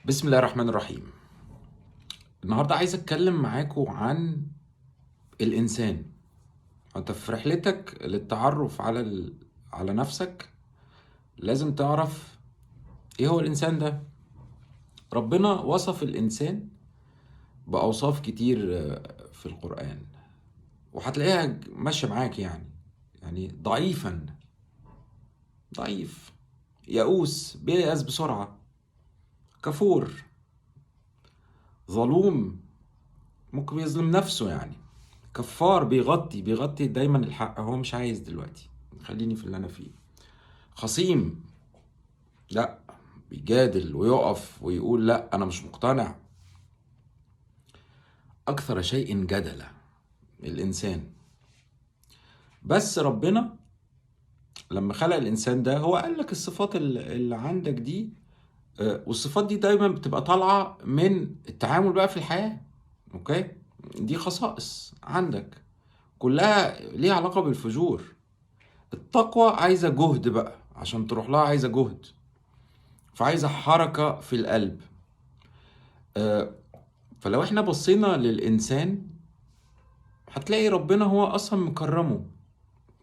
بسم الله الرحمن الرحيم. النهارده عايز اتكلم معاكم عن الانسان. انت في رحلتك للتعرف على نفسك لازم تعرف ايه هو الانسان ده. ربنا وصف الانسان باوصاف كتير في القرآن، وهتلاقيها ماشيه معاك يعني ضعيف، يئوس، بييأس بسرعه، كفور، ظلوم، ممكن يظلم نفسه كفار، بيغطي دايما الحق، هو مش عايز دلوقتي، خليني في اللي انا فيه. خصيم، لا، بيجادل ويقف ويقول لا انا مش مقتنع. اكثر شيء جدلا الانسان. بس ربنا لما خلق الانسان ده هو قال لك الصفات اللي عندك دي، والصفات دي دايما بتبقى طالعه من التعامل بقى في الحياه. اوكي، دي خصائص عندك كلها ليها علاقه بالفجور. التقوى عايزة جهد بقى، عشان تروح لها عايزة جهد، فعايزة حركة في القلب. آه، فلو احنا بصينا للإنسان هتلاقي ربنا هو أصلا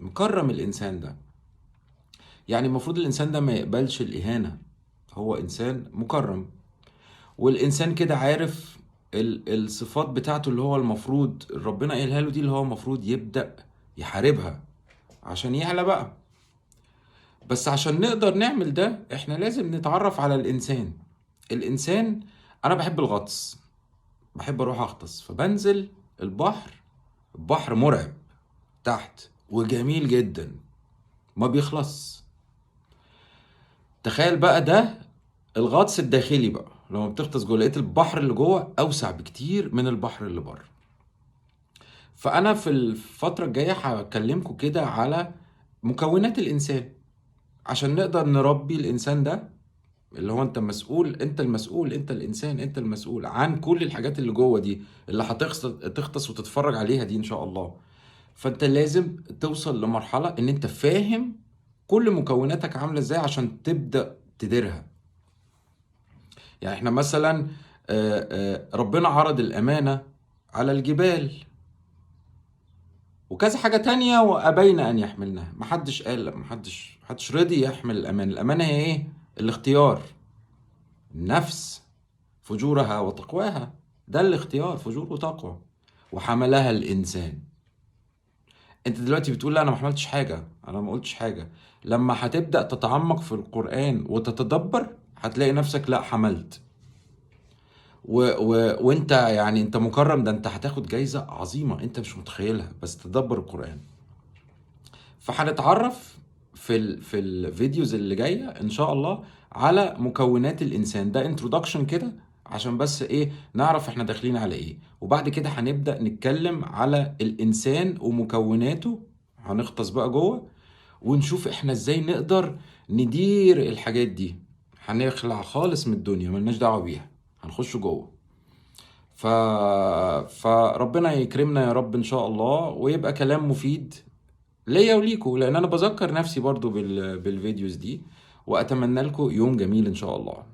مكرم الإنسان ده. يعني المفروض الإنسان ده ما يقبلش الإهانة، هو إنسان مكرم، والإنسان كده عارف الصفات بتاعته اللي هو المفروض ربنا قايلها له دي، اللي هو المفروض يبدأ يحاربها عشان يعلى بقى. بس عشان نقدر نعمل ده احنا لازم نتعرف على الانسان. انا بحب الغطس، بحب اروح اغطس، فبنزل البحر مرعب تحت وجميل جدا، ما بيخلص. تخيل بقى ده الغطس الداخلي بقى، لما بتغطس جوه لقيت البحر اللي جوه اوسع بكتير من البحر اللي بره. فانا في الفترة الجاية هكلمكم كده على مكونات الانسان عشان نقدر نربي الانسان ده، اللي هو انت المسؤول، انت الانسان، انت المسؤول عن كل الحاجات اللي جوه دي، اللي تغطس وتتفرج عليها دي ان شاء الله. فانت لازم توصل لمرحلة ان انت فاهم كل مكوناتك عاملة ازاي عشان تبدأ تديرها. يعني احنا مثلا ربنا عرض الامانة على الجبال وكذا حاجة تانية وأبين أن يحملنها. محدش قال، محدش رضي يحمل الأمانة. الأمانة هي إيه؟ الاختيار. النفس فجورها وتقواها، ده الاختيار، فجور وتقوى. وحملها الإنسان. انت دلوقتي بتقول لا انا ما حملتش حاجة، انا ما قلتش حاجة. لما هتبدأ تتعمق في القرآن وتتدبر هتلاقي نفسك لا حملت. وانت انت مكرم، ده انت هتاخد جايزة عظيمة انت مش متخيلها، بس تدبر القرآن. فهنتعرف في الفيديوز اللي جايه ان شاء الله على مكونات الانسان. ده انترودكشن كده عشان بس ايه نعرف احنا داخلين على ايه، وبعد كده هنبدأ نتكلم على الانسان ومكوناته. هنغطس بقى جوه ونشوف احنا ازاي نقدر ندير الحاجات دي. هنخلع خالص من الدنيا، ملناش دعوه بيها، هنخش جوه. ف... فربنا يكرمنا يا رب ان شاء الله، ويبقى كلام مفيد ليا وليكوا، لان انا بذكر نفسي برضو بالفيديوز دي. واتمنى لكم يوم جميل ان شاء الله.